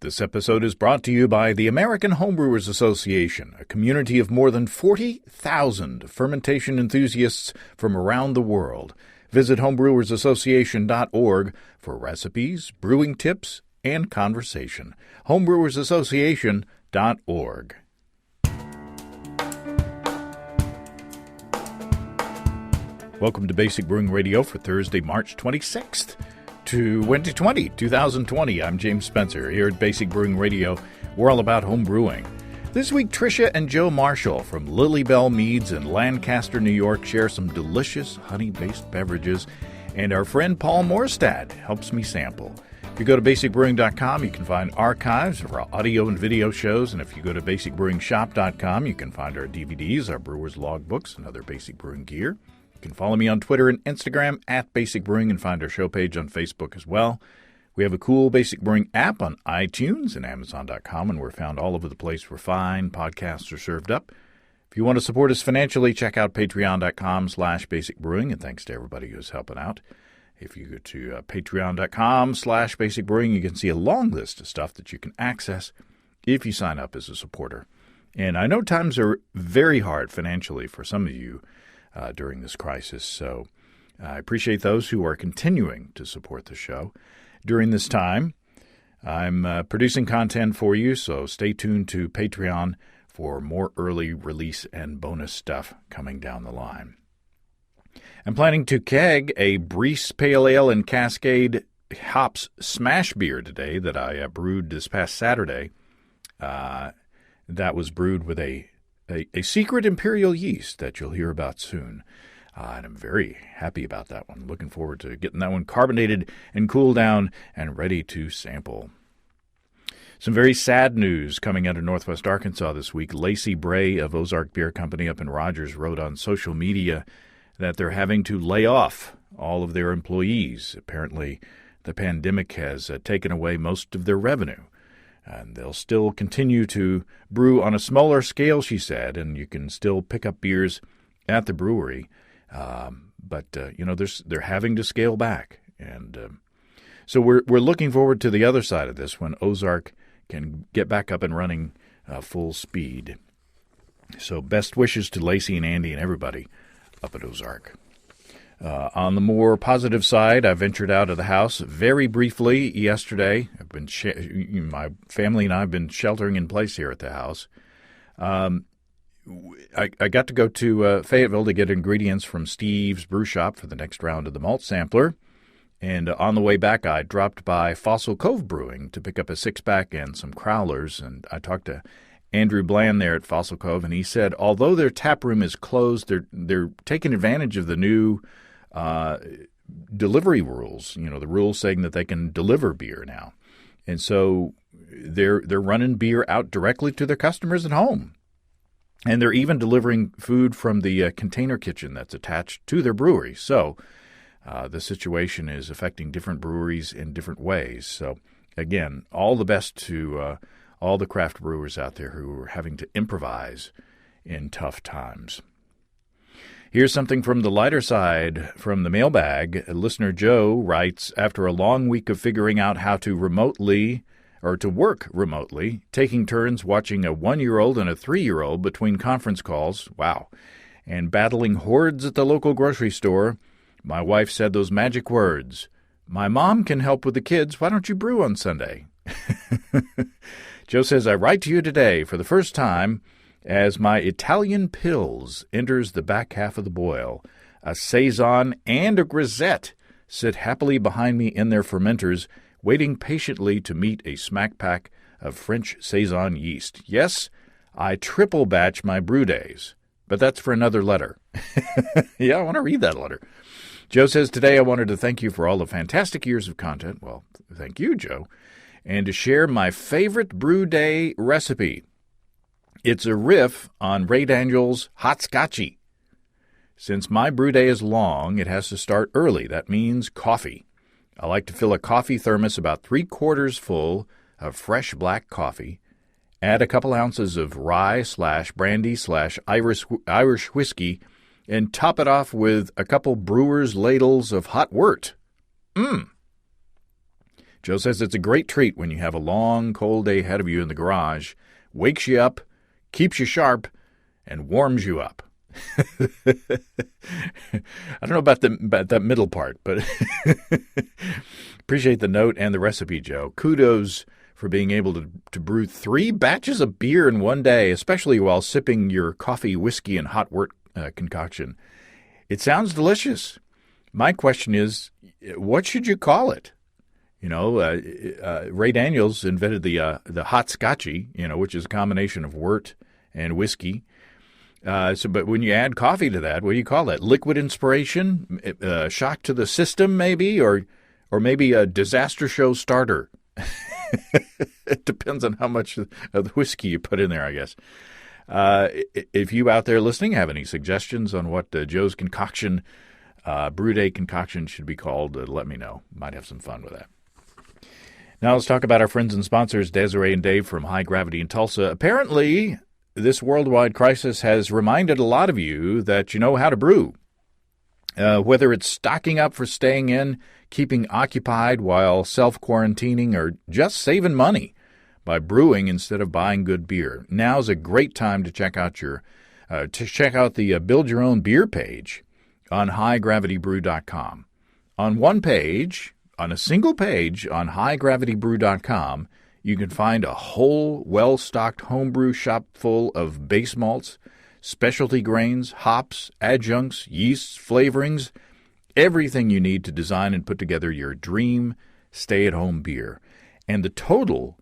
This episode is brought to you by the American Homebrewers Association, a community of more than 40,000 fermentation enthusiasts from around the world. Visit homebrewersassociation.org for recipes, brewing tips, and conversation. homebrewersassociation.org. Welcome to Basic Brewing Radio for Thursday, March 26th. 2020. I'm James Spencer. Here at Basic Brewing Radio, we're all about home brewing. This week, Tricia and Joe Marshall from Lilly Belle Meads in Lancaster, New York, share some delicious honey-based beverages, and our friend Paul Morstad helps me sample. If you go to basicbrewing.com, you can find archives of our audio and video shows, and if you go to basicbrewingshop.com, you can find our DVDs, our brewer's logbooks, and other basic brewing gear. You can follow me on Twitter and Instagram at Basic Brewing and find our show page on Facebook as well. We have a cool Basic Brewing app on iTunes and Amazon.com, and we're found all over the place where fine podcasts are served up. If you want to support us financially, check out patreon.com/Basic Brewing, and thanks to everybody who's helping out. If you go to patreon.com/Basic Brewing, you can see a long list of stuff that you can access if you sign up as a supporter. And I know times are very hard financially for some of you during this crisis. So I appreciate those who are continuing to support the show during this time. I'm producing content for you, so stay tuned to Patreon for more early release and bonus stuff coming down the line. I'm planning to keg a Breeze Pale Ale and Cascade Hops Smash Beer today that I brewed this past Saturday. That was brewed with a secret imperial yeast that you'll hear about soon. And I'm very happy about that one. Looking forward to getting that one carbonated and cooled down and ready to sample. Some very sad news coming out of Northwest Arkansas this week. Lacey Bray of Ozark Beer Company up in Rogers wrote on social media that they're having to lay off all of their employees. Apparently, the pandemic has taken away most of their revenue. And they'll still continue to brew on a smaller scale, she said, and you can still pick up beers at the brewery. But they're having to scale back. And so we're looking forward to the other side of this when Ozark can get back up and running full speed. So best wishes to Lacey and Andy and everybody up at Ozark. On the more positive side, I ventured out of the house very briefly yesterday. My family and I have been sheltering in place here at the house. I got to go to Fayetteville to get ingredients from Steve's Brew Shop for the next round of the malt sampler. And on the way back, I dropped by Fossil Cove Brewing to pick up a six-pack and some crowlers. And I talked to Andrew Bland there at Fossil Cove, and he said, although their tap room is closed, they're taking advantage of the new delivery rules, the rules saying that they can deliver beer now. And so they're running beer out directly to their customers at home. And they're even delivering food from the container kitchen that's attached to their brewery. So the situation is affecting different breweries in different ways. So again, all the best to all the craft brewers out there who are having to improvise in tough times. Here's something from the lighter side from the mailbag. Listener Joe writes, after a long week of figuring out how to work remotely, taking turns watching a 1-year-old and a 3-year-old between conference calls, wow, and battling hordes at the local grocery store, my wife said those magic words, my mom can help with the kids, why don't you brew on Sunday? Joe says, I write to you today for the first time as my Italian Pils enters the back half of the boil. A Saison and a Grisette sit happily behind me in their fermenters, waiting patiently to meet a smack pack of French Saison yeast. Yes, I triple batch my brew days, but that's for another letter. Yeah, I want to read that letter. Joe says, today I wanted to thank you for all the fantastic years of content. Well, thank you, Joe. And to share my favorite brew day recipe. It's a riff on Ray Daniels' Hot Scotchy. Since my brew day is long, it has to start early. That means coffee. I like to fill a coffee thermos about 3/4 full of fresh black coffee, add a couple ounces of rye/brandy/Irish whiskey, and top it off with a couple brewer's ladles of hot wort. Joe says it's a great treat when you have a long, cold day ahead of you in the garage, wakes you up, keeps you sharp, and warms you up. I don't know about that middle part, but appreciate the note and the recipe, Joe. Kudos for being able to brew 3 batches of beer in one day, especially while sipping your coffee, whiskey, and hot wort concoction. It sounds delicious. My question is, what should you call it? You know, Ray Daniels invented the hot scotchy, which is a combination of wort and whiskey. But when you add coffee to that, what do you call that? Liquid inspiration, shock to the system, maybe, or maybe a disaster show starter. It depends on how much of the whiskey you put in there, I guess. If you out there listening have any suggestions on what Joe's concoction, brew day concoction should be called, let me know. Might have some fun with that. Now let's talk about our friends and sponsors, Desiree and Dave from High Gravity in Tulsa. Apparently, this worldwide crisis has reminded a lot of you that you know how to brew. Whether it's stocking up for staying in, keeping occupied while self-quarantining, or just saving money by brewing instead of buying good beer. Now's a great time to check out the Build Your Own Beer page on highgravitybrew.com. On a single page on highgravitybrew.com, you can find a whole, well-stocked homebrew shop full of base malts, specialty grains, hops, adjuncts, yeasts, flavorings, everything you need to design and put together your dream stay-at-home beer. And the total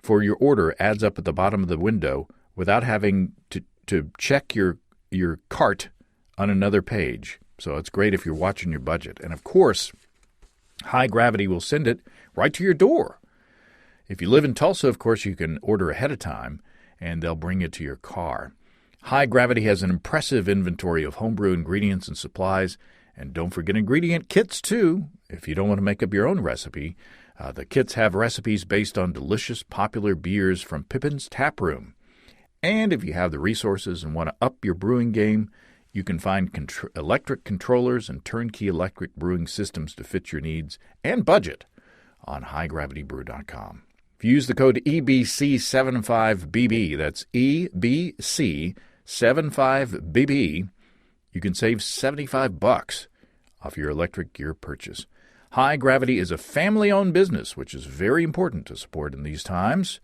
for your order adds up at the bottom of the window without having to check your cart on another page. So it's great if you're watching your budget. And of course, High Gravity will send it right to your door. If you live in Tulsa, of course, you can order ahead of time, and they'll bring it to your car. High Gravity has an impressive inventory of homebrew ingredients and supplies, and don't forget ingredient kits, too, if you don't want to make up your own recipe. The kits have recipes based on delicious, popular beers from Pippin's Tap Room. And if you have the resources and want to up your brewing game, you can find electric controllers and turnkey electric brewing systems to fit your needs and budget on highgravitybrew.com. If you use the code EBC75BB, that's EBC75BB, you can save $75 off your electric gear purchase. High Gravity is a family-owned business, which is very important to support in these times.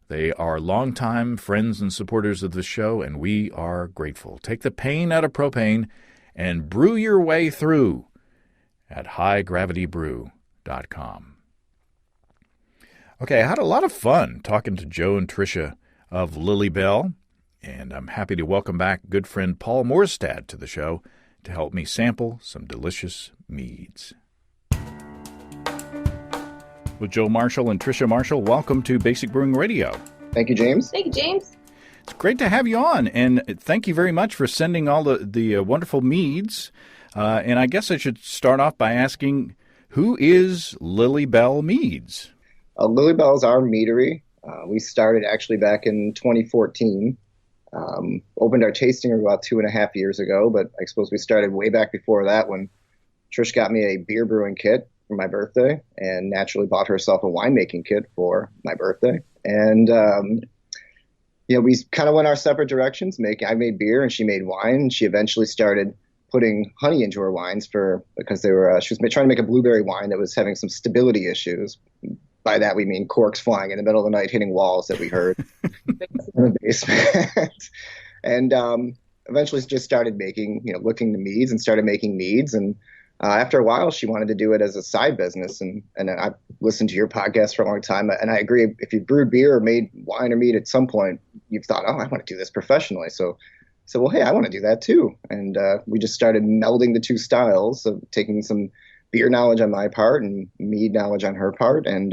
They are longtime friends and supporters of the show, and we are grateful. Take the pain out of propane and brew your way through at highgravitybrew.com. Okay, I had a lot of fun talking to Joe and Tricia of Lilly Belle, and I'm happy to welcome back good friend Paul Morstad to the show to help me sample some delicious meads. With Joe Marshall and Tricia Marshall, welcome to Basic Brewing Radio. Thank you, James. Thank you, James. It's great to have you on, and thank you very much for sending all the wonderful meads. And I guess I should start off by asking, who is Lilly Belle Meads? Lilly Belle is our meadery. We started actually back in 2014. Opened our tasting room about 2.5 years ago, but I suppose we started way back before that when Trish got me a beer brewing kit for my birthday and naturally bought herself a winemaking kit for my birthday. And, we kind of went our separate directions. I made beer and she made wine. And she eventually started putting honey into her wines because she was trying to make a blueberry wine that was having some stability issues. By that, we mean corks flying in the middle of the night, hitting walls that we heard in the basement. And eventually just started looking to meads and started making meads. And after a while, she wanted to do it as a side business. And I listened to your podcast for a long time. And I agree, if you brewed beer or made wine or mead at some point, you've thought, I want to do this professionally. So well, hey, I want to do that too. And we just started melding the two styles of taking some beer knowledge on my part and mead knowledge on her part. And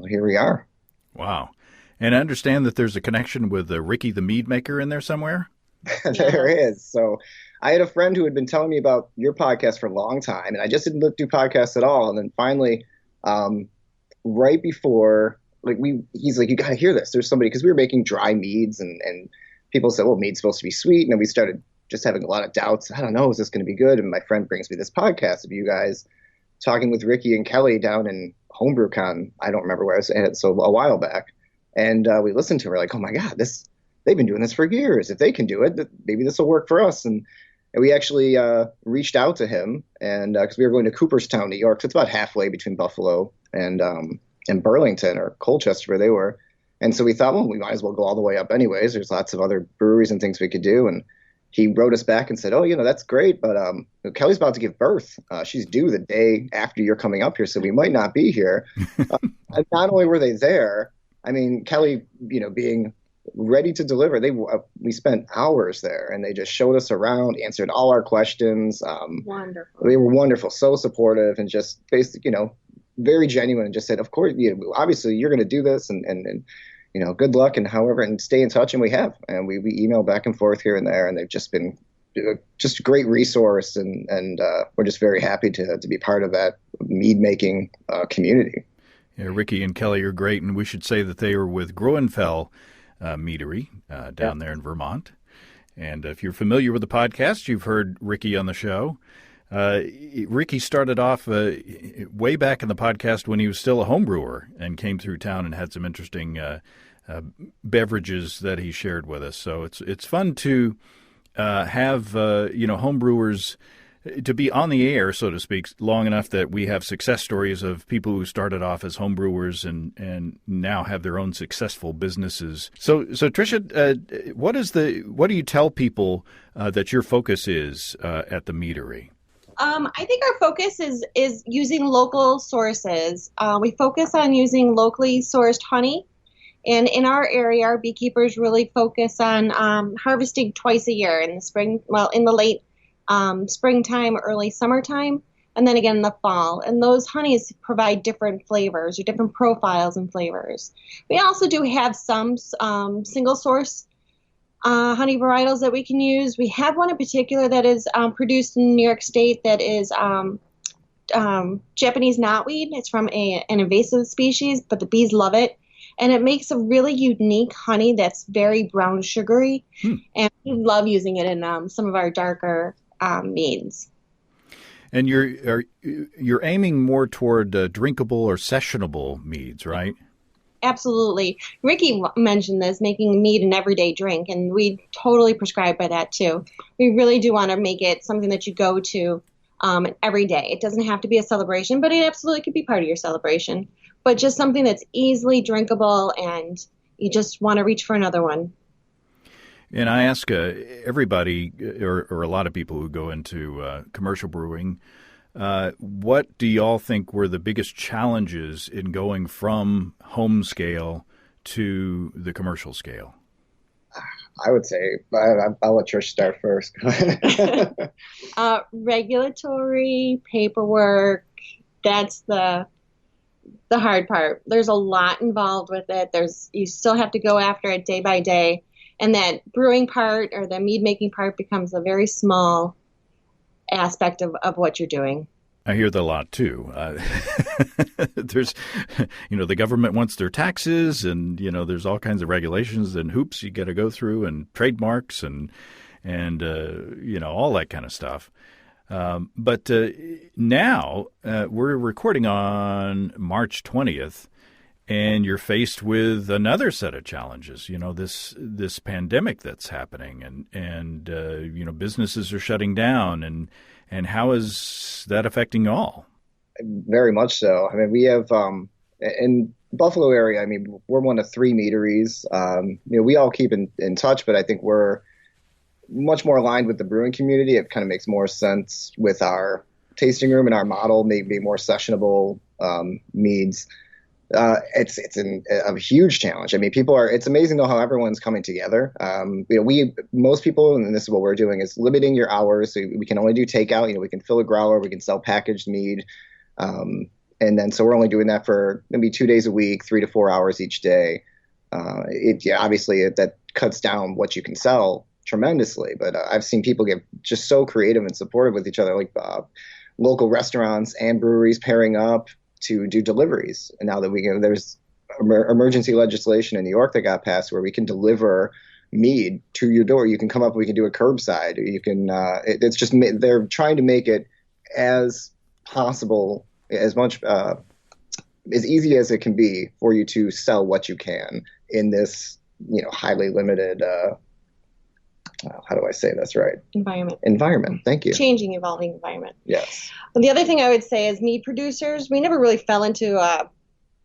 here we are. Wow. And I understand that there's a connection with Ricky the mead maker in there somewhere? There is. So I had a friend who had been telling me about your podcast for a long time, and I just didn't do podcasts at all. And then finally, right before, he's like, you got to hear this. There's somebody, because we were making dry meads, and people said, well, mead's supposed to be sweet. And then we started just having a lot of doubts. I don't know, is this going to be good? And my friend brings me this podcast of you guys talking with Ricky and Kelly down in HomebrewCon. I don't remember where I was at, so a while back. And we listened to her like, oh my God, they've been doing this for years. If they can do it, maybe this will work for us. And we actually reached out to him, and because we were going to Cooperstown, New York, so it's about halfway between Buffalo and Burlington or Colchester, where they were. And so we thought, well, we might as well go all the way up anyways. There's lots of other breweries and things we could do. And he wrote us back and said, oh, that's great, but Kelly's about to give birth. She's due the day after you're coming up here, so we might not be here. And not only were they there, I mean, Kelly, being ready to deliver, we spent hours there, and they just showed us around, answered all our questions. Wonderful. They were wonderful, so supportive, and just basically, very genuine, and just said, of course, obviously you're going to do this, and good luck, and however, and stay in touch. And we have, and we email back and forth here and there, and they've just been just a great resource, and we're just very happy to be part of that mead making community. Yeah, Ricky and Kelly are great, and we should say that they are with Groenfell Meadery down there in Vermont. And if you're familiar with the podcast, you've heard Ricky on the show. Ricky started off way back in the podcast when he was still a home brewer and came through town and had some interesting beverages that he shared with us. So it's fun to have home brewers to be on the air, so to speak, long enough that we have success stories of people who started off as home brewers and now have their own successful businesses. So Tricia, what do you tell people that your focus is at the meadery? I think our focus is using local sources. We focus on using locally sourced honey. And in our area, our beekeepers really focus on harvesting twice a year in the spring, in the late springtime, early summertime, and then again in the fall. And those honeys provide different flavors or different profiles and flavors. We also do have some single source honey varietals that we can use. We have one in particular that is produced in New York State that is Japanese knotweed. It's from an invasive species, but the bees love it. And it makes a really unique honey that's very brown sugary. And we love using it in some of our darker meads. And you're aiming more toward drinkable or sessionable meads, right? Absolutely. Ricky mentioned this, making mead an everyday drink, and we totally prescribe by that too. We really do want to make it something that you go to every day. It doesn't have to be a celebration, but it absolutely could be part of your celebration. But just something that's easily drinkable, and you just want to reach for another one. And I ask everybody, or a lot of people who go into commercial brewing, what do y'all think were the biggest challenges in going from home scale to the commercial scale? I would say, I'll let Trish start first. Regulatory paperwork, that's the hard part. There's a lot involved with it. You still have to go after it day by day. And that brewing part or the mead making part becomes a very small aspect of what you're doing. I hear that a lot too. There's, the government wants their taxes, and there's all kinds of regulations and hoops you got to go through, and trademarks and all that kind of stuff. But now we're recording on March 20th, and you're faced with another set of challenges. This pandemic that's happening, and businesses are shutting down, and how is that affecting y'all? Very much so. I mean, we have in Buffalo area. I mean, we're one of 3 meaderies. We all keep in touch, but I think we're much more aligned with the brewing community. It kind of makes more sense with our tasting room and our model, maybe more sessionable meads. It's a huge challenge. I mean, it's amazing though how everyone's coming together. Most people, and this is what we're doing, is limiting your hours. So we can only do takeout. We can fill a growler, we can sell packaged mead. And then, so we're only doing that for maybe 2 days a week, 3 to 4 hours each day. Obviously that cuts down what you can sell tremendously, but I've seen people get just so creative and supportive with each other, like local restaurants and breweries pairing up to do deliveries. And now that there's emergency legislation in New York that got passed where we can deliver mead to your door. You can come up, we can do it curbside. You can, it's just, they're trying to make it as possible, as much as easy as it can be for you to sell what you can in this, highly limited, how do I say this right? Environment. Thank you. Changing, evolving environment. Yes. And the other thing I would say is mead producers, we never really fell into a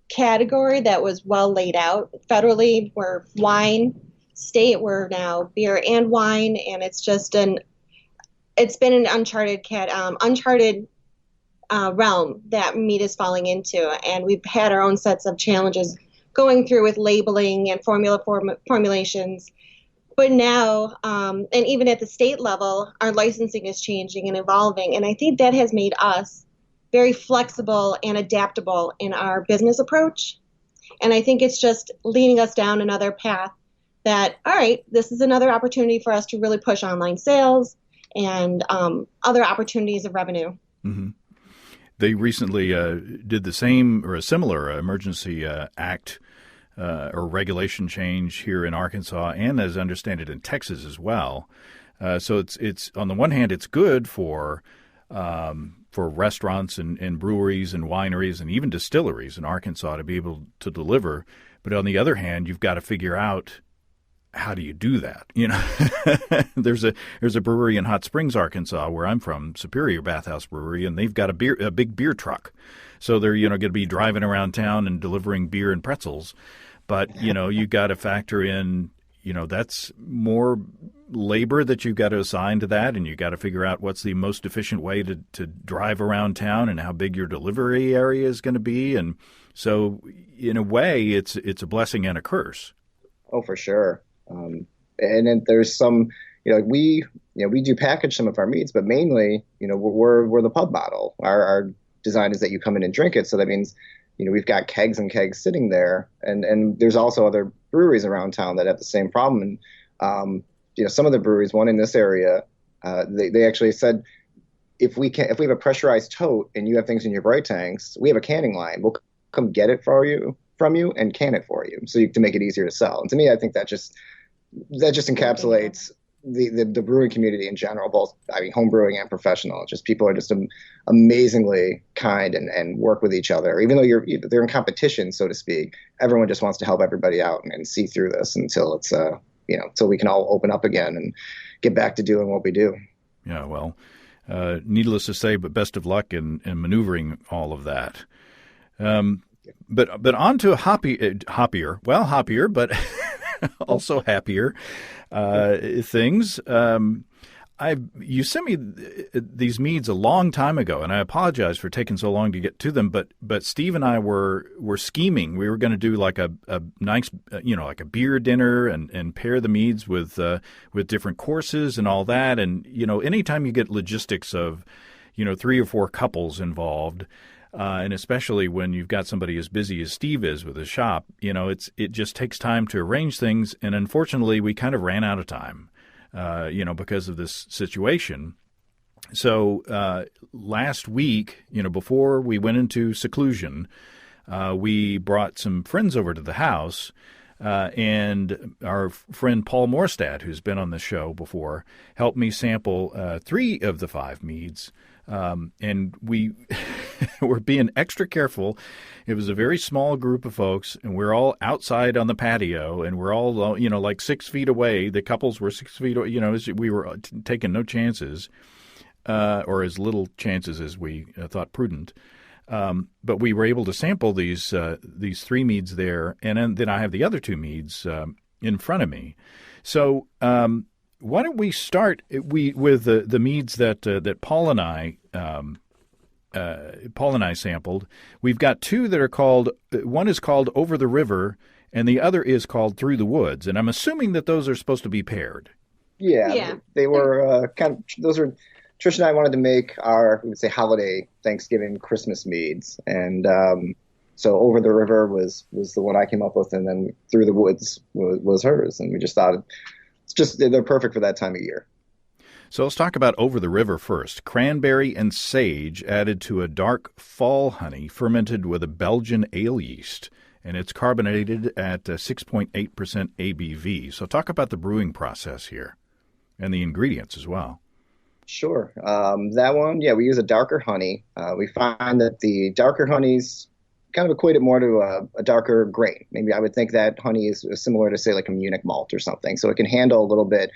category that was well laid out. Federally, we're wine. State, we're now beer and wine. And it's been an uncharted realm that mead is falling into. And we've had our own sets of challenges going through with labeling and formulations. But now, and even at the state level, our licensing is changing and evolving. And I think that has made us very flexible and adaptable in our business approach. And I think it's just leading us down another path that, all right, this is another opportunity for us to really push online sales and other opportunities of revenue. Mm-hmm. They recently did the same or a similar emergency act or regulation change here in Arkansas, and as I understand it in Texas as well. So it's on the one hand, it's good for restaurants and breweries and wineries and even distilleries in Arkansas to be able to deliver. But on the other hand, you've got to figure out, how do you do that? There's a brewery in Hot Springs, Arkansas, where I'm from, Superior Bathhouse Brewery, and they've got a big beer truck. So they're going to be driving around town and delivering beer and pretzels. But you got to factor in, that's more labor that you've got to assign to that, and you got to figure out what's the most efficient way to drive around town and how big your delivery area is going to be. And so, in a way, it's a blessing and a curse. Oh, for sure. And then there's some, we do package some of our meads, but mainly, we're the pub bottle. Our design is that you come in and drink it. So that means, we've got kegs and kegs sitting there, and there's also other breweries around town that have the same problem. And, some of the breweries, one in this area, they actually said, if we have a pressurized tote and you have things in your bright tanks, we have a canning line. We'll come get it from you and can it for you, to make it easier to sell. And to me, I think that just encapsulates the brewing community in general, both, home brewing and professional. Just people are just amazingly kind and work with each other. Even though they're in competition, so to speak, everyone just wants to help everybody out and see through this until it's, till we can all open up again and get back to doing what we do. Yeah, well, needless to say, but best of luck in maneuvering all of that. But on to hoppier, but also happier things. You sent me these meads a long time ago, and I apologize for taking so long to get to them. But Steve and I were scheming. We were going to do like a nice, like a beer dinner and pair the meads with different courses and all that. And anytime you get logistics of 3 or 4 couples involved. And especially when you've got somebody as busy as Steve is with his shop, it just takes time to arrange things. And unfortunately, we kind of ran out of time, because of this situation. So last week, before we went into seclusion, we brought some friends over to the house. And our friend Paul Morstad, who's been on the show before, helped me sample 3 of the 5 meads. And we were being extra careful. It was a very small group of folks, and we're all outside on the patio, and we're all, like 6 feet away. The couples were 6 feet away. We were taking no chances, or as little chances as we thought prudent. But we were able to sample these 3 meads there, and then I have the other 2 meads in front of me. So why don't we start with the meads that Paul and I sampled. We've got 2 that are called. One is called Over the River, and the other is called Through the Woods. And I'm assuming that those are supposed to be paired. Yeah. They were those are. Tricia and I wanted to make our, we would say, holiday Thanksgiving Christmas meads, and so Over the River was the one I came up with, and then Through the Woods was hers, and we just thought they're perfect for that time of year. So let's talk about Over the River first. Cranberry and sage added to a dark fall honey fermented with a Belgian ale yeast, and it's carbonated at 6.8% ABV. So talk about the brewing process here and the ingredients as well. Sure. That one, we use a darker honey. We find that the darker honeys kind of equate it more to a darker grain. Maybe I would think that honey is similar to, say, like a Munich malt or something. So it can handle a little bit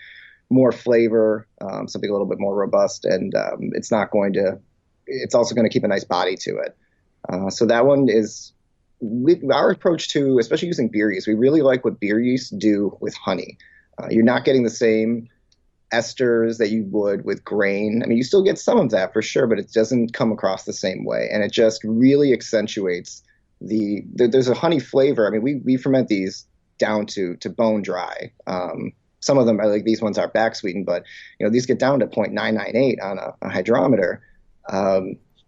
more flavor, something a little bit more robust, and it's also going to keep a nice body to it. So that one is our approach to, especially using beer yeast. We really like what beer yeast do with honey. You're not getting the same esters that you would with grain. I mean, you still get some of that for sure, but it doesn't come across the same way. And it just really accentuates there's a honey flavor. I mean, we ferment these down to bone dry. Some of them are like, these ones are back sweetened, but these get down to 0.998 on a hydrometer.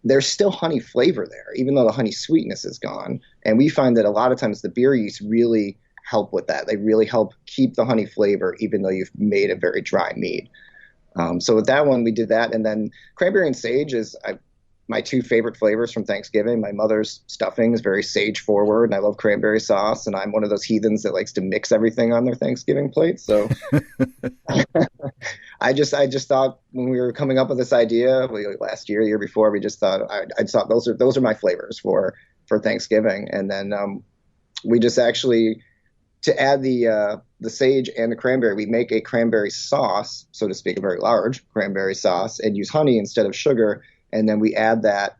There's still honey flavor there, even though the honey sweetness is gone. And we find that a lot of times the beer yeast really help with that. They really help keep the honey flavor, even though you've made a very dry mead. So with that one, we did that. And then cranberry and sage is my two favorite flavors from Thanksgiving. My mother's stuffing is very sage forward, and I love cranberry sauce. And I'm one of those heathens that likes to mix everything on their Thanksgiving plate. So I just thought when we were coming up with this idea last year, the year before, we just thought I thought those are my flavors for Thanksgiving. And then we just actually, to add the sage and the cranberry, we make a cranberry sauce, so to speak, a very large cranberry sauce, and use honey instead of sugar. And then we add that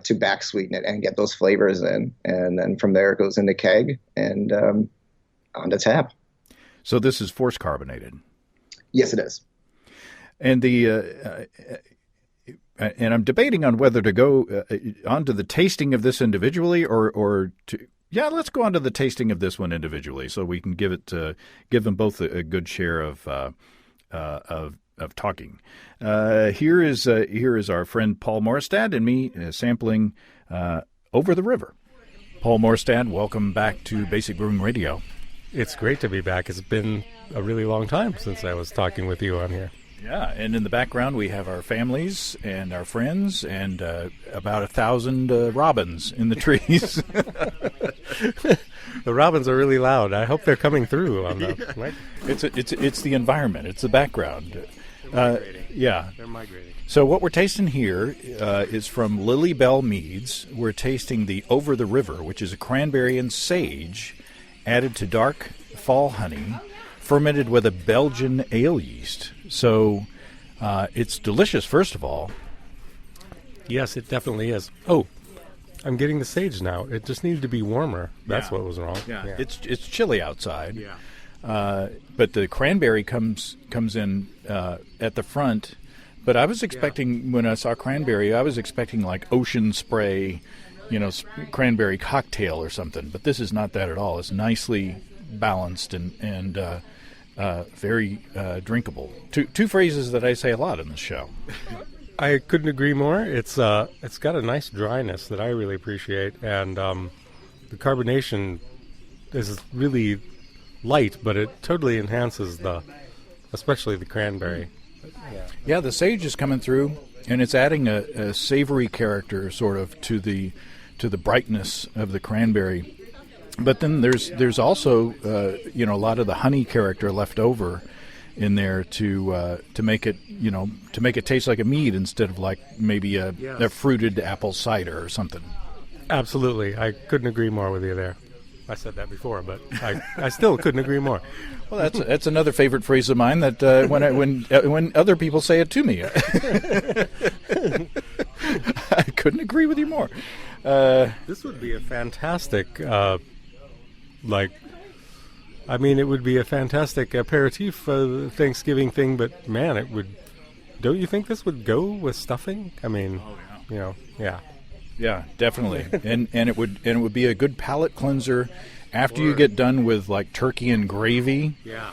to back sweeten it and get those flavors in. And then from there it goes into keg and onto tap. So this is force carbonated? Yes, it is. And and I'm debating on whether to go onto the tasting of this individually or to. Yeah, let's go on to the tasting of this one individually, so we can give them both a good share of talking. Here is our friend Paul Morstad and me sampling Over the River. Paul Morstad, welcome back to Basic Brewing Radio. It's great to be back. It's been a really long time since I was talking with you on here. Yeah, and in the background we have our families and our friends and about 1,000 robins in the trees. The robins are really loud. I hope they're coming through on the right? It's the environment. It's the background. Yeah. They're migrating. So what we're tasting here is from Lilly Belle Meads. We're tasting the Over the River, which is a cranberry and sage added to dark fall honey, fermented with a Belgian ale yeast. So it's delicious, first of all. Yes, it definitely is. Oh, I'm getting the sage now. It just needed to be warmer. That's what was wrong. Yeah. It's chilly outside. Yeah. But the cranberry comes in at the front. But I was expecting, when I saw cranberry, I was expecting like ocean spray, cranberry cocktail or something. But this is not that at all. It's nicely balanced and very drinkable. Two phrases that I say a lot in this show. I couldn't agree more. It's got a nice dryness that I really appreciate, and the carbonation is really light, but it totally enhances especially the cranberry. Yeah, the sage is coming through, and it's adding a savory character sort of to the brightness of the cranberry. But then there's also a lot of the honey character left over in there to make it taste like a mead instead of like maybe a fruited apple cider or something. Absolutely, I couldn't agree more with you there. I said that before, but I still couldn't agree more. Well, that's another favorite phrase of mine that when other people say it to me, I couldn't agree with you more. This would be a fantastic, it would be a fantastic aperitif Thanksgiving thing. But man, don't you think this would go with stuffing? I mean, yeah. Yeah, definitely, and it would be a good palate cleanser after you get done with like turkey and gravy. Yeah,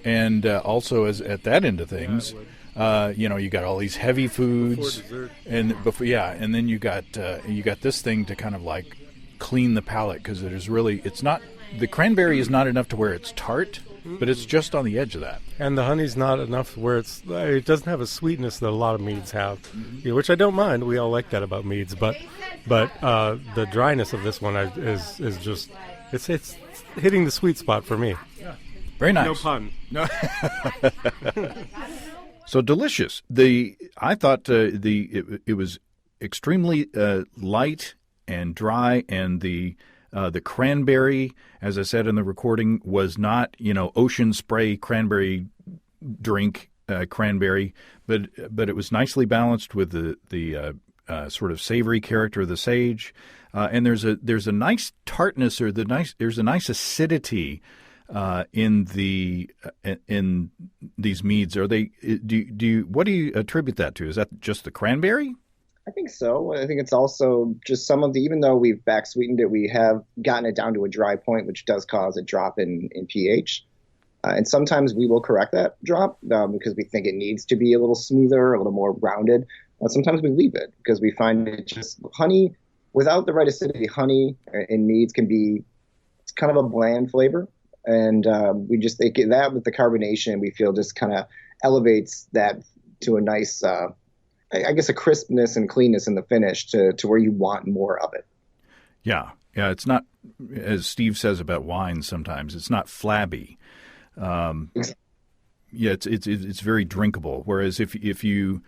and also at that end of things, you got all these heavy foods, and then you got this thing to kind of like clean the palate because the cranberry is not enough to where it's tart. But it's just on the edge of that. And the honey's not enough where it doesn't have a sweetness that a lot of meads have, which I don't mind. We all like that about meads. But the dryness of this one is just, it's hitting the sweet spot for me. Yeah. Very nice. No pun. No. So delicious. I thought it was extremely light and dry, and the cranberry, as I said in the recording, was not ocean spray cranberry drink cranberry, but it was nicely balanced with the sort of savory character of the sage, and there's a nice tartness, or there's a nice acidity in these meads. Are they? What do you attribute that to? Is that just the cranberry? I think so. I think it's also just some of even though we've back sweetened it, we have gotten it down to a dry point, which does cause a drop in pH. And sometimes we will correct that drop because we think it needs to be a little smoother, a little more rounded. Sometimes we leave it because we find it just honey without the right acidity. Honey in meads it's kind of a bland flavor. And we just think that with the carbonation, we feel just kind of elevates that to a nice, I guess, a crispness and cleanness in the finish to where you want more of it. Yeah. It's not, as Steve says about wine sometimes, it's not flabby. It's very drinkable. Whereas if you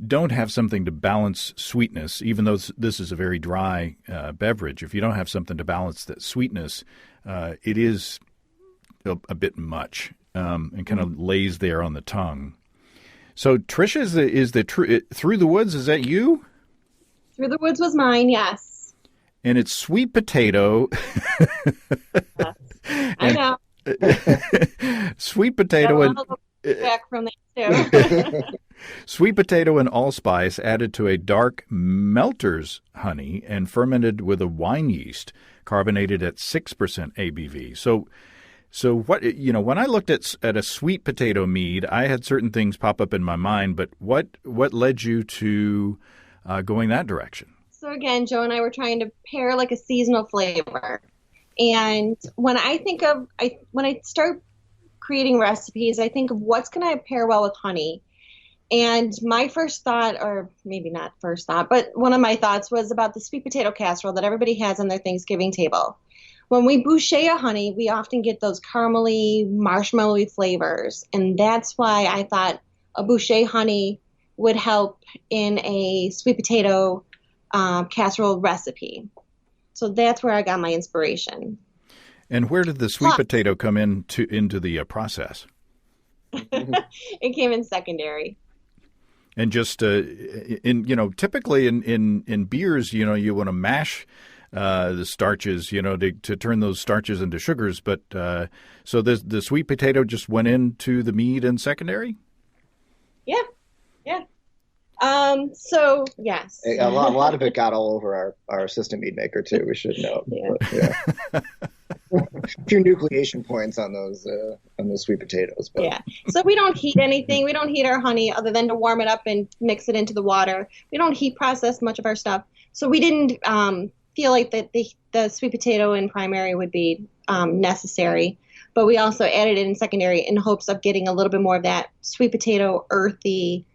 don't have something to balance sweetness, even though this is a very dry beverage, if you don't have something to balance that sweetness, it is a bit much and kind of lays there on the tongue. So Tricia, is the Through the Woods, is that you? Through the Woods was mine, yes. And it's sweet potato. Yes. I know. Sweet potato and back from that too. Sweet potato and allspice added to a dark melter's honey and fermented with a wine yeast carbonated at 6% ABV. So what, when I looked at a sweet potato mead, I had certain things pop up in my mind, but what led you to going that direction? So again, Joe and I were trying to pair like a seasonal flavor. And when I start creating recipes, I think of what's going to pair well with honey. And my first thought, or maybe not first thought, but one of my thoughts was about the sweet potato casserole that everybody has on their Thanksgiving table. When we boucher a honey, we often get those caramely, marshmallowy flavors. And that's why I thought a boucher honey would help in a sweet potato casserole recipe. So that's where I got my inspiration. And where did the sweet potato come into the process? It came in secondary. And just typically in beers, you want to mash the starches, to turn those starches into sugars. But so the sweet potato just went into the mead in secondary? Yeah. So yes, a lot of it got all over our system mead maker too. We should know. Yeah. But, yeah. A few nucleation points on those sweet potatoes. But. Yeah. So we don't heat anything. We don't heat our honey other than to warm it up and mix it into the water. We don't heat process much of our stuff. So we didn't feel like that the sweet potato in primary would be necessary. But we also added it in secondary in hopes of getting a little bit more of that sweet potato earthy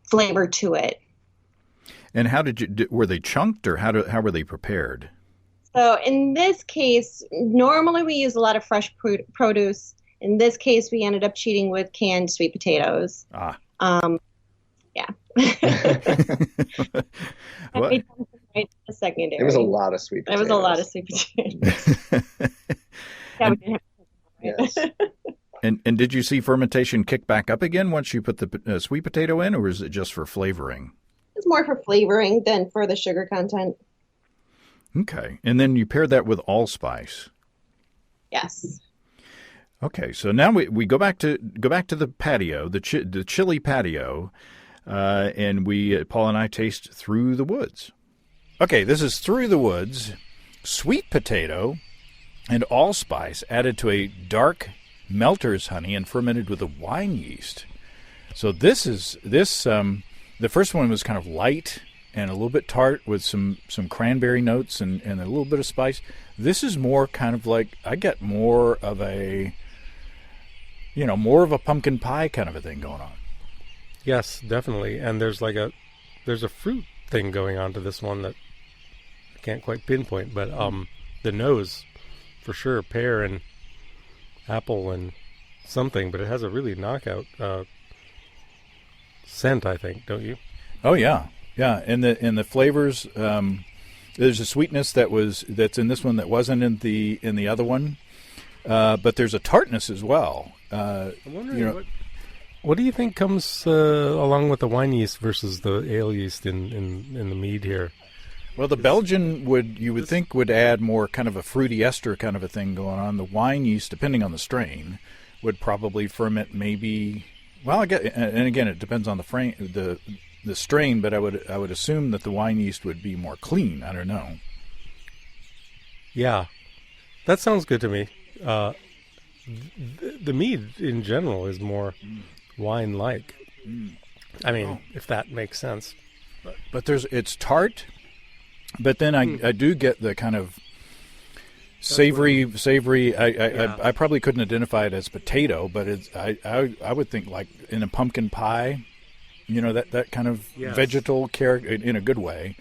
flavor to it. And how were they chunked, or how were they prepared? So in this case, normally we use a lot of fresh produce. In this case, we ended up cheating with canned sweet potatoes. Yeah. What? Secondary. It was a lot of sweet potatoes. It was a lot of sweet potatoes. Yes. And did you see fermentation kick back up again once you put the sweet potato in, or is it just for flavoring? It's more for flavoring than for the sugar content. Okay. And then you paired that with allspice. Yes. Okay. So now we go back to the patio, the chili patio, and Paul and I taste Through the Woods. Okay, this is Through the Woods, sweet potato and allspice added to a dark melter's honey and fermented with a wine yeast. So the first one was kind of light and a little bit tart with some cranberry notes and a little bit of spice. This is more kind of like, I get more of a pumpkin pie kind of a thing going on. Yes, definitely. And there's a fruit thing going on to this one that I can't quite pinpoint, but the nose for sure, pear and apple and something, but it has a really knockout scent, I think, don't you? Oh yeah, Yeah, and the flavors. There's a sweetness that's in this one that wasn't in the other one, but there's a tartness as well. I'm wondering what do you think comes along with the wine yeast versus the ale yeast in the mead here? Well, the Belgian you would think would add more kind of a fruity ester kind of a thing going on. The wine yeast, depending on the strain, would probably ferment maybe. Well, I guess, and again, it depends on the strain, but I would assume that the wine yeast would be more clean. I don't know. Yeah, that sounds good to me. The mead in general is more wine-like. I mean, if that makes sense. But it's tart, but then I do get the kind of savory. I probably couldn't identify it as potato, but I would think like in a pumpkin pie. That kind of vegetal character in a good way,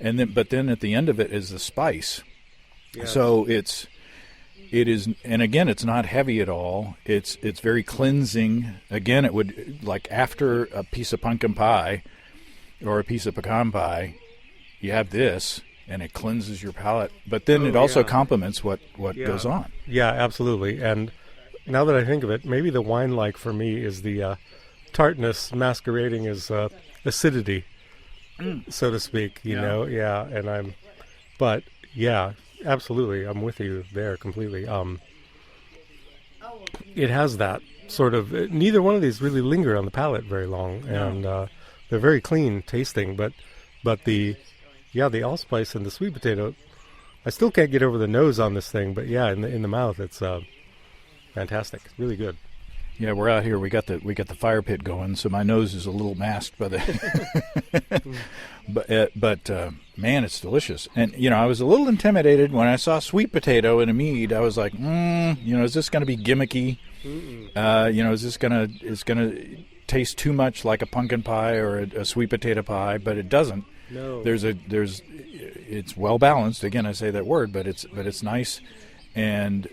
but then at the end of it is the spice. Yes. So it is, and again, it's not heavy at all. It's very cleansing. Again, it would, like after a piece of pumpkin pie or a piece of pecan pie, you have this, and it cleanses your palate. But then it also complements what goes on. Yeah, absolutely. And now that I think of it, maybe the wine-like for me is the tartness masquerading as acidity, so to speak, you know. But absolutely, I'm with you there completely. It has that sort of, neither one of these really linger on the palate very long, and they're very clean tasting, but the allspice and the sweet potato, I still can't get over the nose on this thing, but in the mouth it's fantastic. It's really good. Yeah, we're out here. We got the fire pit going, so my nose is a little masked by the. but man, it's delicious. And I was a little intimidated when I saw sweet potato in a mead. I was like, is this going to be gimmicky? Is this gonna taste too much like a pumpkin pie or a sweet potato pie? But it doesn't. No. It's well balanced. Again, I say that word, but it's nice and.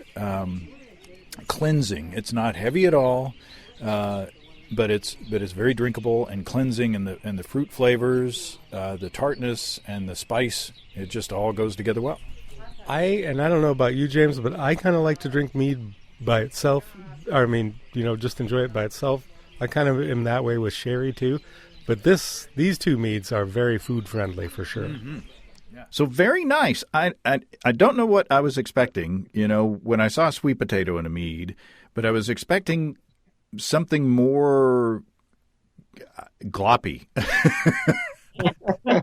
Cleansing. It's not heavy at all, but it's very drinkable and cleansing, and the fruit flavors, the tartness and the spice. It just all goes together well. I don't know about you, James, but I kind of like to drink mead by itself. I mean, just enjoy it by itself. I kind of am that way with sherry too, but these two meads are very food friendly for sure. Mm-hmm. So very nice. I don't know what I was expecting, when I saw sweet potato in a mead, but I was expecting something more gloppy. I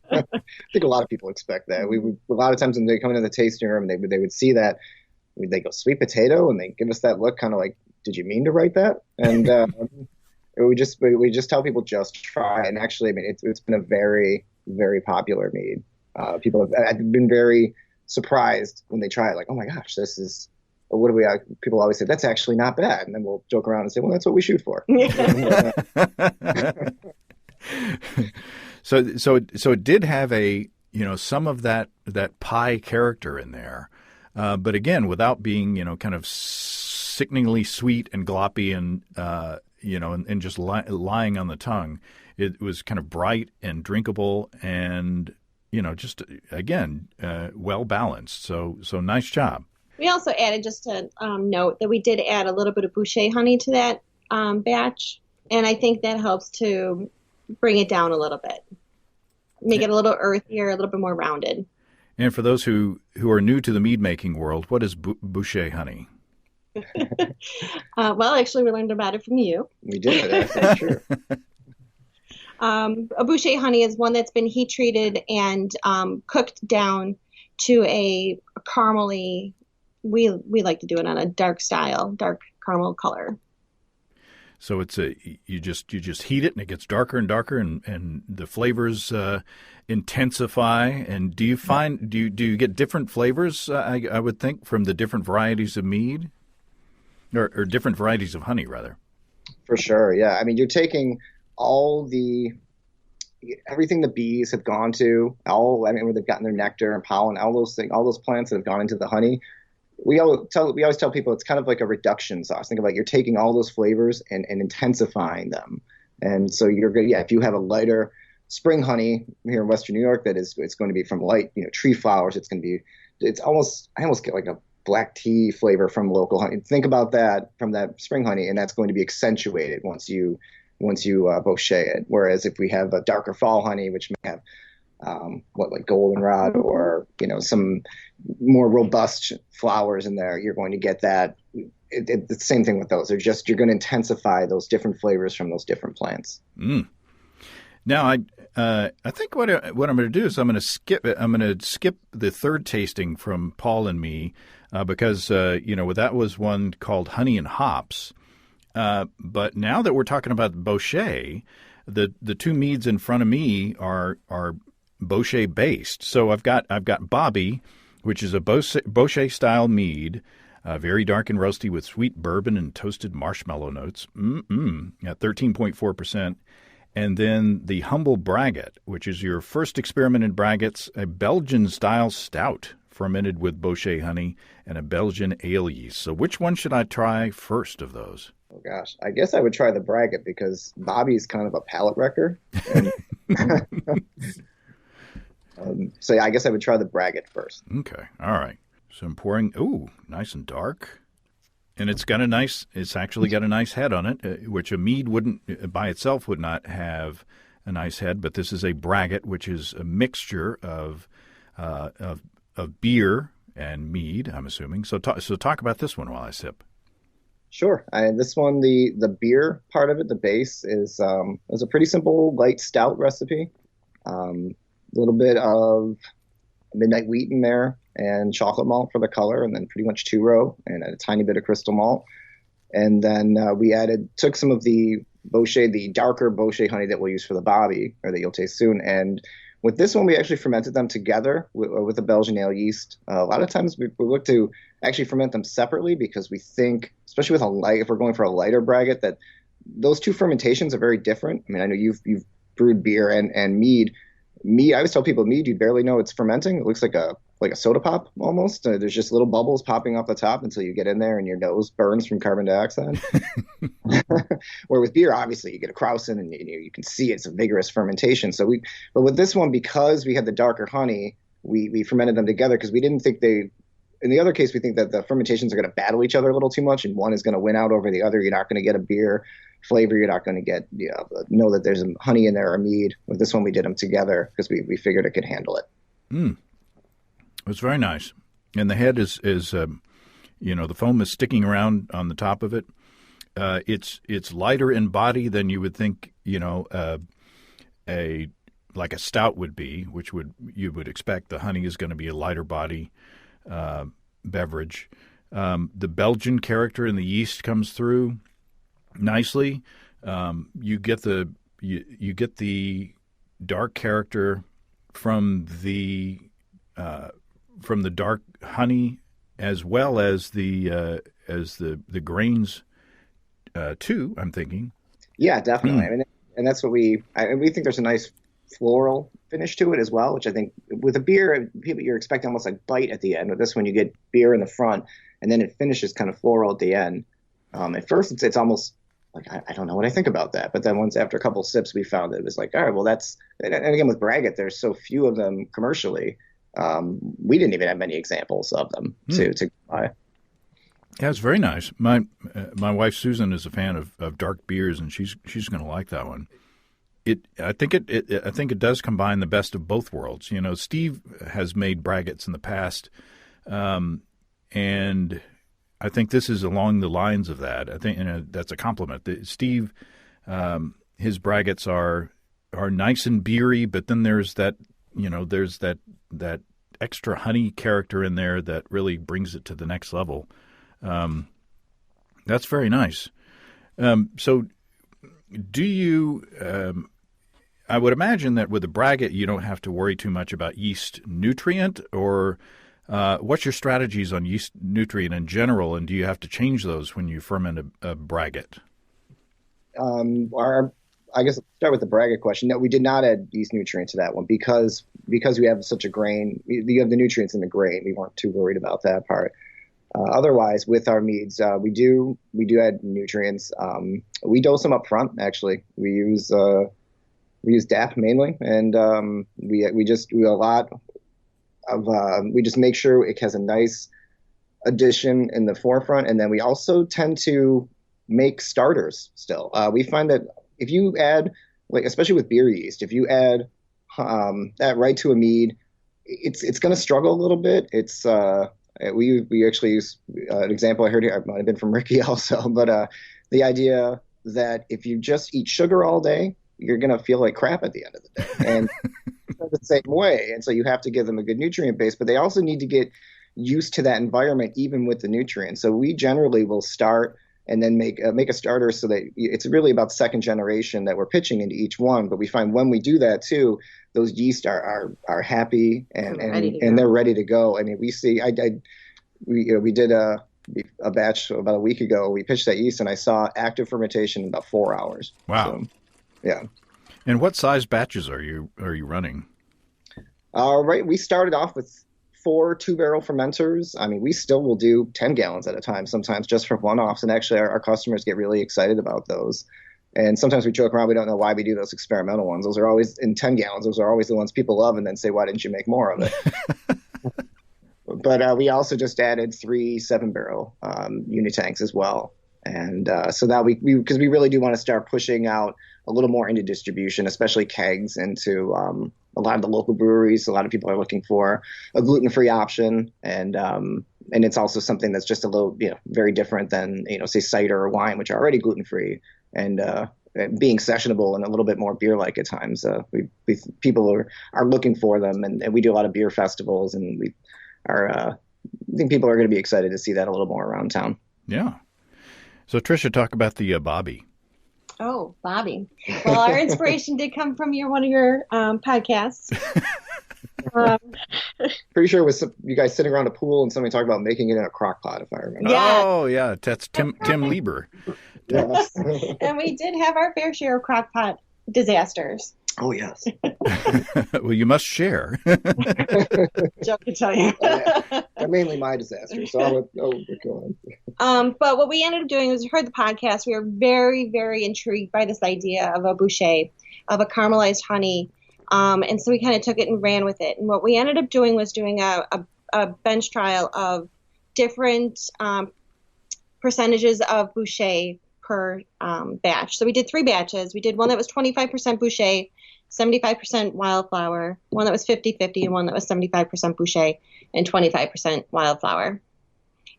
think a lot of people expect that. A lot of times when they come into the tasting room, they would see that, they go sweet potato, and they give us that look, kind of like, did you mean to write that? And we just tell people just try. And actually, I mean, it's been a very, very popular mead. People have been very surprised when they try it, like, oh my gosh, this is, people always say, that's actually not bad. And then we'll joke around and say, well, that's what we shoot for. So it did have some of that pie character in there. But again, without being, kind of sickeningly sweet and gloppy and, and just lying on the tongue. It was kind of bright and drinkable and, just again, well balanced. So nice job. We also added, just to note, that we did add a little bit of boucher honey to that batch, and I think that helps to bring it down a little bit, make it a little earthier, a little bit more rounded. And for those who are new to the mead making world, what is boucher honey? Well, actually, we learned about it from you. We did, that's true. A boucher honey is one that's been heat treated and cooked down to a caramely. We like to do it on a dark caramel color. So it's you just heat it and it gets darker and darker and the flavors intensify. And do you get different flavors? I would think from the different varieties of mead, or different varieties of honey rather. For sure, yeah. I mean, you're taking everything the bees have gone to, where they've gotten their nectar and pollen, all those plants that have gone into the honey. We always tell people it's kind of like a reduction sauce. Think about you're taking all those flavors and intensifying them. And so you're good. Yeah, if you have a lighter spring honey here in Western New York it's going to be from light, tree flowers. I almost get like a black tea flavor from local honey. Think about that from that spring honey, and that's going to be accentuated once you bochet it. Whereas if we have a darker fall honey, which may have like goldenrod or some more robust flowers in there, you're going to get that. It's the same thing with those. You're going to intensify those different flavors from those different plants. Now, I think what I'm going to do is I'm going to skip the third tasting from Paul and me because that was one called Honey and Hops. But now that we're talking about bochet, the two meads in front of me are bochet based. So I've got Bobby, which is a bochet style mead. Very dark and roasty with sweet bourbon and toasted marshmallow notes. At 13.4%. And then the Humble Braggot, which is your first experiment in braggots, a Belgian-style stout fermented with bochet honey and a Belgian ale yeast. So which one should I try first of those? Oh, gosh. I guess I would try the Braggot because Bobby's kind of a palate wrecker. So yeah, I guess I would try the Braggot first. Okay. All right. So I'm pouring, nice and dark. And it's actually got a nice head on it, which a mead by itself would not have a nice head. But this is a braggot, which is a mixture of beer and mead, I'm assuming. So talk about this one while I sip. Sure. This one, the beer part of it, the base is a pretty simple light stout recipe. A little bit of midnight wheat in there and chocolate malt for the color, and then pretty much two-row and a tiny bit of crystal malt. And then we took some of the darker bochet honey that we'll use for the Bobby, or that you'll taste soon. And with this one, we actually fermented them together with a Belgian ale yeast. A lot of times we look to actually ferment them separately because we think, especially with if we're going for a lighter braggot, that those two fermentations are very different. I mean, I know you've brewed beer and mead. Mead, I always tell people mead, you barely know it's fermenting. It looks like a soda pop almost. There's just little bubbles popping off the top until you get in there and your nose burns from carbon dioxide. Where with beer, obviously, you get a krausen and you can see it's a vigorous fermentation. But with this one, because we had the darker honey, we fermented them together because we didn't think in the other case, we think that the fermentations are going to battle each other a little too much and one is going to win out over the other. You're not going to get a beer flavor. You're not going to get, know that there's honey in there or mead. With this one, we did them together because we figured it could handle it. It was very nice. And the head is the foam is sticking around on the top of it. It's lighter in body than you would think, like a stout would be, which you would expect the honey is going to be a lighter body beverage. The Belgian character in the yeast comes through nicely. You get the dark character from the dark honey as well as the grains too. I'm thinking. Yeah, definitely. I mean, and that's what we think. There's a nice floral finish to it as well, which I think with a beer, you're expecting almost like bite at the end. With this one, you get beer in the front, and then it finishes kind of floral at the end. At first, it's almost like I don't know what I think about that, but then after a couple of sips, we found that it was like, all right, well, that's. And again, with braggot, there's so few of them commercially. We didn't even have many examples of them to buy. Yeah, it's very nice. My wife Susan is a fan of dark beers, and she's going to like that one. I think it does combine the best of both worlds. Steve has made braggots in the past, and I think this is along the lines of that. I think that's a compliment. Steve, his braggots are nice and beery, but then there's that that extra honey character in there that really brings it to the next level. That's very nice. So do you, I would imagine that with a braggot, you don't have to worry too much about yeast nutrient, or what's your strategies on yeast nutrient in general, and do you have to change those when you ferment a braggot? I guess I'll start with the braggot question. No, we did not add yeast nutrient to that one because we have such a grain. You have the nutrients in the grain. We weren't too worried about that part. Otherwise, with our meads, we do add nutrients. We dose them up front. Actually, we use we use DAP mainly, and we just do a lot of we just make sure it has a nice addition in the forefront, and then we also tend to make starters still. We find that if you add, like especially with beer yeast, if you add that right to a mead, it's going to struggle a little bit. It's we actually use an example I heard here. It might have been from Ricky also, but the idea that if you just eat sugar all day, you're going to feel like crap at the end of the day, and the same way. And so you have to give them a good nutrient base, but they also need to get used to that environment, even with the nutrients. So we generally will start and then make a starter so that it's really about second generation that we're pitching into each one. But we find when we do that too, those yeast are happy and they're ready to go. I mean, we see, we did a batch about a week ago. We pitched that yeast and I saw active fermentation in about 4 hours. Wow. So, yeah. And what size batches are you running? Right. We started off with 4 2-barrel fermenters. I mean, we still will do 10 gallons at a time, sometimes just for one-offs. And actually, our customers get really excited about those. And sometimes we joke around, we don't know why we do those experimental ones. Those are always in 10 gallons. Those are always the ones people love and then say, why didn't you make more of it? But we also just added 3 7-barrel unit tanks as well. And so that because we really do want to start pushing out a little more into distribution, especially kegs, into a lot of the local breweries. A lot of people are looking for a gluten-free option, and it's also something that's just a little, very different than, say cider or wine, which are already gluten-free, and being sessionable and a little bit more beer-like at times. People are looking for them, and we do a lot of beer festivals, and I think people are going to be excited to see that a little more around town. Yeah. So Tricia, talk about the Bobby. Oh, Bobby. Well, our inspiration did come from one of your podcasts. Pretty sure it was you guys sitting around a pool and somebody talking about making it in a crock pot, if I remember. Yeah. Oh, yeah. That's Tim Lieber. Yes. And we did have our fair share of crock pot disasters. Oh, yes. Well, you must share. Joke to tell you. They're mainly my disasters, so I'll go on. But what we ended up doing was we heard the podcast. We were very, very intrigued by this idea of a boucher, of a caramelized honey. And so we kind of took it and ran with it. And what we ended up doing was doing a bench trial of different percentages of boucher per batch. So we did 3 batches. We did one that was 25% boucher, 75% wildflower, one that was 50-50, and one that was 75% boucher and 25% wildflower.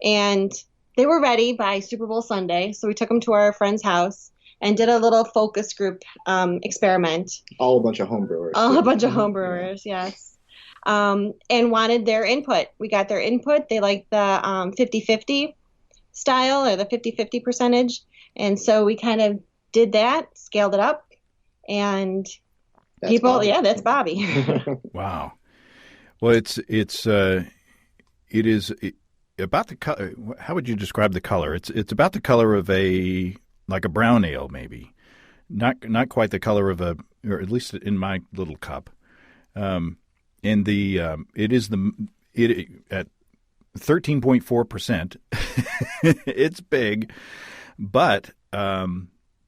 And they were ready by Super Bowl Sunday, so we took them to our friend's house and did a little focus group experiment. All a bunch of homebrewers. A bunch of homebrewers, yes. And wanted their input. We got their input. They liked the 50-50 style, or the 50-50 percentage. And so we kind of did that, scaled it up, and that's Bobby. Yeah, that's Bobby. Wow. Well, it is about the color. How would you describe the color? It's about the color of like a brown ale, maybe. Not quite the color of or at least in my little cup. It is at 13.4%. It's big, but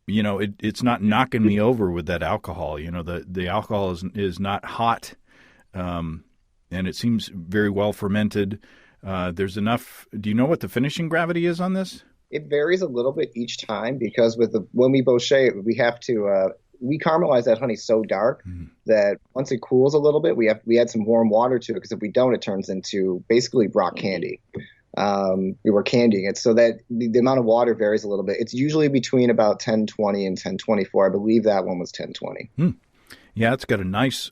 it's not knocking me over with that alcohol. The alcohol is not hot, and it seems very well fermented. There's enough. Do you know what the finishing gravity is on this? It varies a little bit each time, because when we boucher it, we have to we caramelize that honey so dark that once it cools a little bit, we add some warm water to it, because if we don't, it turns into basically rock candy. We're candying it, so that the amount of water varies a little bit. It's usually between about 1020 and 1024. I believe that one was 1020. Yeah, it's got a nice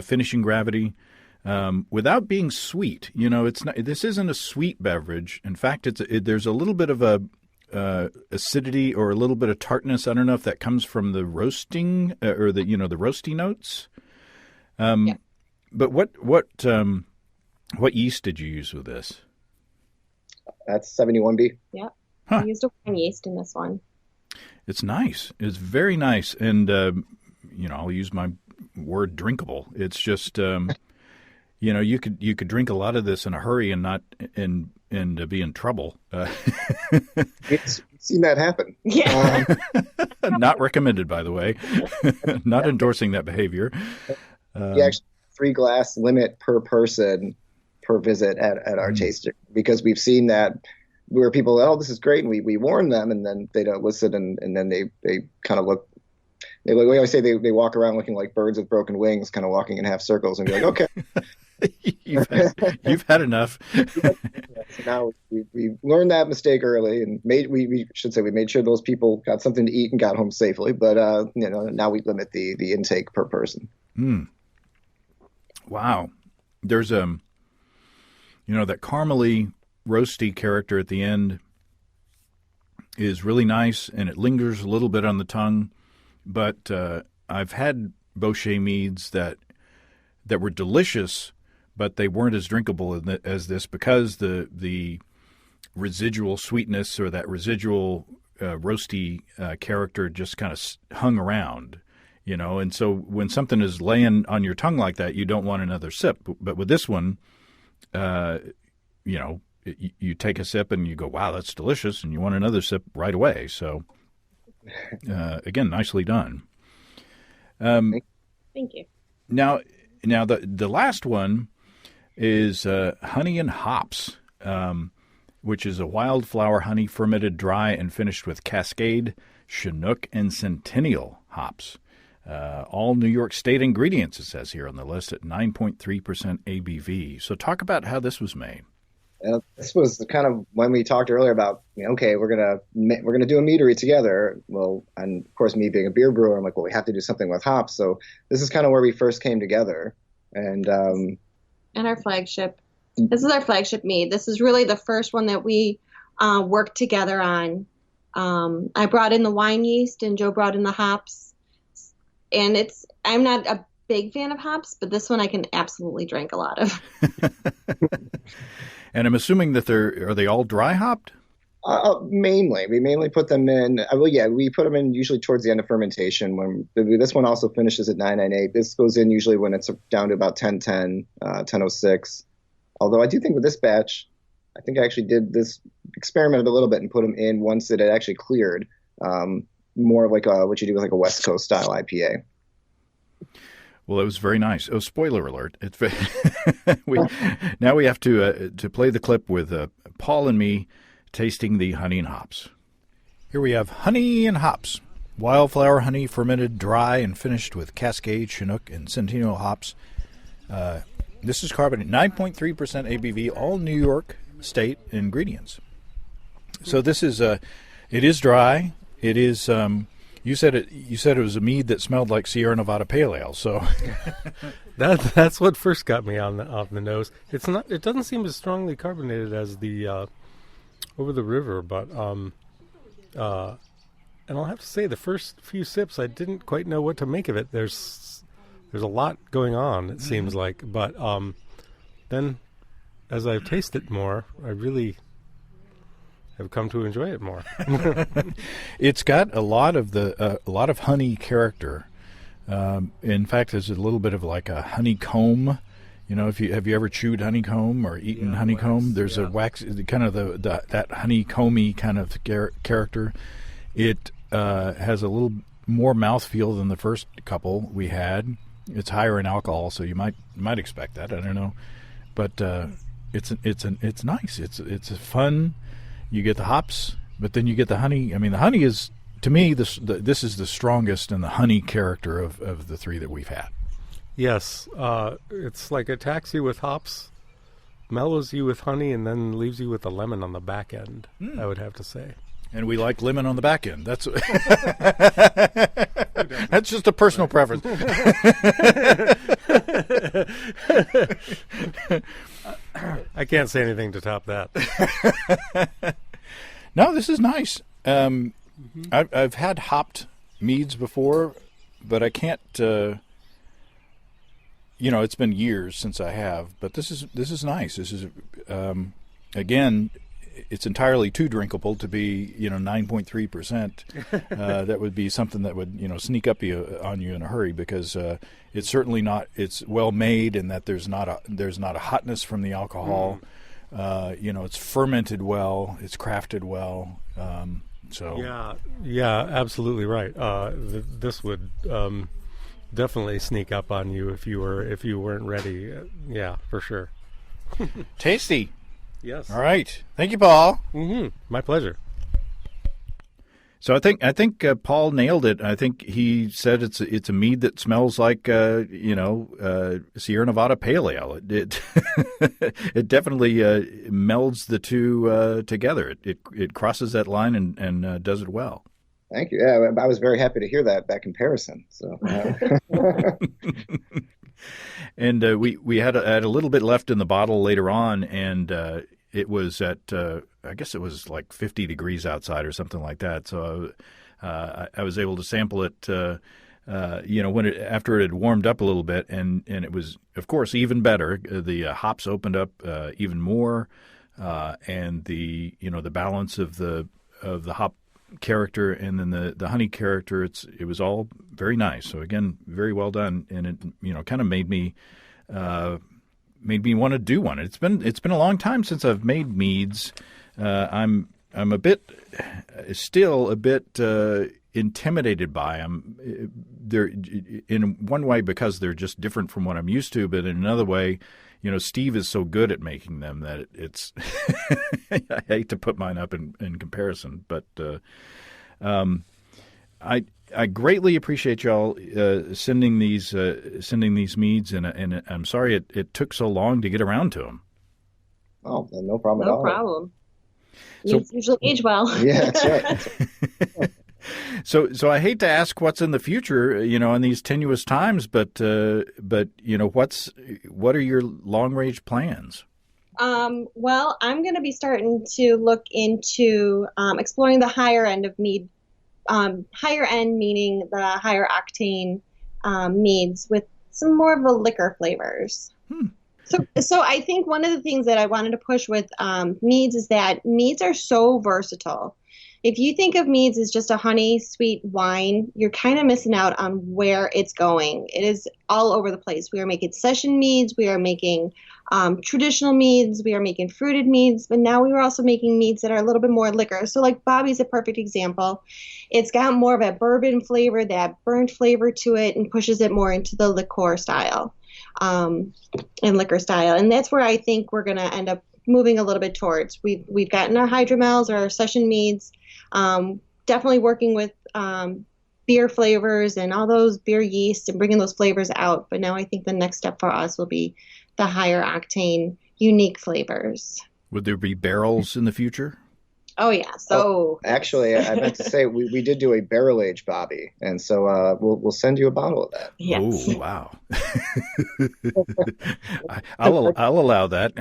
finishing gravity. Without being sweet, it's not. This isn't a sweet beverage. In fact, there's a little bit of a acidity or a little bit of tartness. I don't know if that comes from the roasting or the roasty notes. Yeah. But what yeast did you use with this? That's 71B. Yeah, huh. I used a wine yeast in this one. It's nice. It's very nice, and I'll use my word drinkable. It's just. You could drink a lot of this in a hurry and not be in trouble. It's seen that happen. Yeah. Not recommended, by the way. Not endorsing that behavior. We actually 3-glass limit per person per visit at our tasting, because we've seen that where people, oh, this is great, and we warn them, and then they don't listen, and then they kind of look. We always say they walk around looking like birds with broken wings, kind of walking in half circles, and be like, okay. You've had enough. So now we learned that mistake early, and we should say we made sure those people got something to eat and got home safely. But now we limit the intake per person. Wow, there's that caramely roasty character at the end is really nice, and it lingers a little bit on the tongue. But I've had Bochet meads that were delicious, but they weren't as drinkable as this, because the residual sweetness or that residual roasty character just kind of hung around, And so when something is laying on your tongue like that, you don't want another sip. But with this one, you take a sip and you go, wow, that's delicious, and you want another sip right away. So, again, nicely done. Thank you. Now the last one is honey and hops, which is a wildflower honey fermented dry and finished with Cascade, Chinook, and Centennial hops. All New York State ingredients, it says here on the list, at 9.3% ABV. So talk about how this was made. This was kind of when we talked earlier about, okay, we're gonna do a meadery together. Well, and of course, me being a beer brewer, I'm like, well, we have to do something with hops. So this is kind of where we first came together, and our flagship. This is our flagship mead. This is really the first one that we worked together on. I brought in the wine yeast, and Joe brought in the hops. And I'm not a big fan of hops, but this one I can absolutely drink a lot of. And I'm assuming that are they all dry hopped? Mainly. We mainly put them in. We put them in usually towards the end of fermentation. This one also finishes at 998. This goes in usually when it's down to about 1010, 1006. Although I do think with this batch, I think I actually did this experiment a little bit and put them in once it had actually cleared. More of like what you do with like a West Coast style IPA. Well, it was very nice. Oh, spoiler alert! Now we have to play the clip with Paul and me tasting the honey and hops. Here we have honey and hops, wildflower honey fermented dry and finished with Cascade, Chinook, and Centennial hops. This is carbonated, 9.3% ABV, all New York State ingredients. So this is it is dry. It is. You said it was a mead that smelled like Sierra Nevada Pale Ale. So that's what first got me on the nose. It's not. It doesn't seem as strongly carbonated as the Over the River, but and I'll have to say the first few sips I didn't quite know what to make of it. There's a lot going on. It seems like, but then as I've tasted more, I really have come to enjoy it more. It's got a lot of honey character. In fact, there's a little bit of like a honeycomb. Have you ever chewed honeycomb or eaten honeycomb? There's a wax, kind of that honeycomby kind of character. It has a little more mouthfeel than the first couple we had. It's higher in alcohol, so you might expect that. I don't know, but it's nice. It's a fun. You get the hops, but then you get the honey. I mean, the honey is, to me, this is the strongest in the honey character of the three that we've had. Yes, it's like attacks you with hops, mellows you with honey, and then leaves you with a lemon on the back end, I would have to say. And we like lemon on the back end. That's that's just a personal preference. I can't say anything to top that. No, this is nice. I've had hopped meads before, but I can't. It's been years since I have. But this is nice. This is again, it's entirely too drinkable to be 9.3%. That would be something that would sneak up on you in a hurry, because it's certainly not. It's well made, in that there's not a hotness from the alcohol. It's fermented well. It's crafted well. So yeah, absolutely right. This would definitely sneak up on you if you weren't ready. Yeah, for sure. Tasty. Yes. All right. Thank you, Paul. My pleasure. So I think Paul nailed it. I think he said it's a mead that smells like Sierra Nevada Pale Ale. It definitely melds the two together. It crosses that line and does it well. Thank you. Yeah, I was very happy to hear that comparison. So. And we had a little bit left in the bottle later on, and it was at I guess it was like 50 degrees outside or something like that. So I was able to sample it, after it had warmed up a little bit, and it was, of course, even better. The hops opened up even more, and the balance of the hop character and then the honey character, it was all very nice. So again, very well done, and it kind of made me want to do one. It's been a long time since I've made meads. I'm still a bit intimidated by them. They're in one way because they're just different from what I'm used to, but in another way, Steve is so good at making them that it's I hate to put mine up in comparison, but I greatly appreciate y'all sending these meads, and I'm sorry it took so long to get around to them. Oh, no problem at all. No problem. Meads usually age well. Yeah, that's right. So I hate to ask what's in the future, in these tenuous times, but what are your long range plans? Well, I'm going to be starting to look into exploring the higher end of mead. Higher end meaning the higher octane meads with some more of the liquor flavors. So I think one of the things that I wanted to push with meads is that meads are so versatile. If you think of meads as just a honey sweet wine, you're kind of missing out on where it's going. It is all over the place. We are making session meads. We are making traditional meads. We are making fruited meads. But now we are also making meads that are a little bit more liquor. So like Bobby's a perfect example. It's got more of a bourbon flavor, that burnt flavor to it, and pushes it more into the liqueur style and liquor style. And that's where I think we're going to end up moving a little bit towards. We've gotten our hydromels or our session meads, definitely working with beer flavors and all those beer yeast and bringing those flavors out. But now I think the next step for us will be the higher octane, unique flavors. Would there be barrels in the future? Oh, yeah. So actually, I meant to say we did do a barrel aged Bobby, and so we'll send you a bottle of that. Yes. Oh, wow. I'll allow that.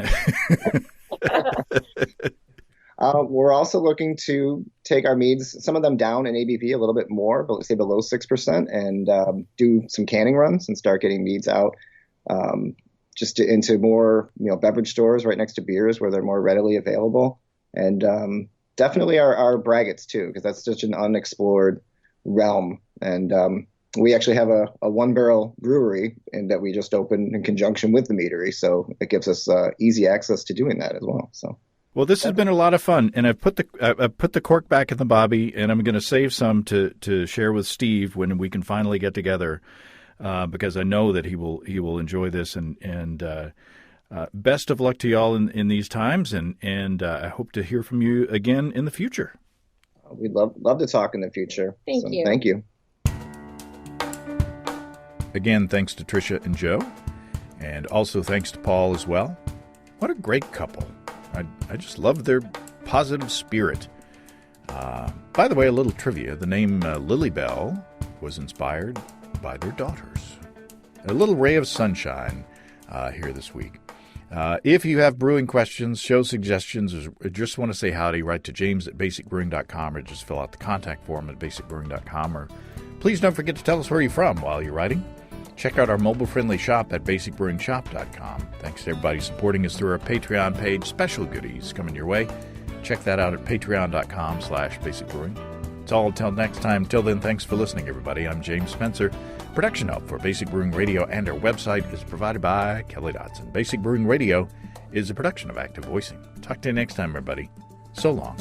We're also looking to take our meads, some of them down in ABV a little bit more, but let's say below 6%, and do some canning runs and start getting meads out into more beverage stores right next to beers where they're more readily available, and definitely our braggots too, because that's such an unexplored realm. And we actually have a one barrel brewery and that we just opened in conjunction with the meadery, so it gives us easy access to doing that as well. So. Well, this has been a lot of fun, and I've put the cork back in the Bobby, and I'm going to save some to share with Steve when we can finally get together, because I know that he will enjoy this. And best of luck to y'all in these times, and I hope to hear from you again in the future. We'd love to talk in the future. Thank you. Thank you. Again, thanks to Tricia and Joe, and also thanks to Paul as well. What a great couple. I just love their positive spirit. By the way, a little trivia. The name Lilly Belle was inspired by their daughters. A little ray of sunshine here this week. If you have brewing questions, show suggestions, or just want to say howdy, write to james@basicbrewing.com or just fill out the contact form at basicbrewing.com. Or please don't forget to tell us where you're from while you're writing. Check out our mobile-friendly shop at basicbrewingshop.com. Thanks to everybody supporting us through our Patreon page. Special goodies coming your way. Check that out at patreon.com/basicbrewing. It's all until next time. Till then, thanks for listening, everybody. I'm James Spencer. Production help for Basic Brewing Radio and our website is provided by Kelly Dotson. Basic Brewing Radio is a production of Active Voicing. Talk to you next time, everybody. So long.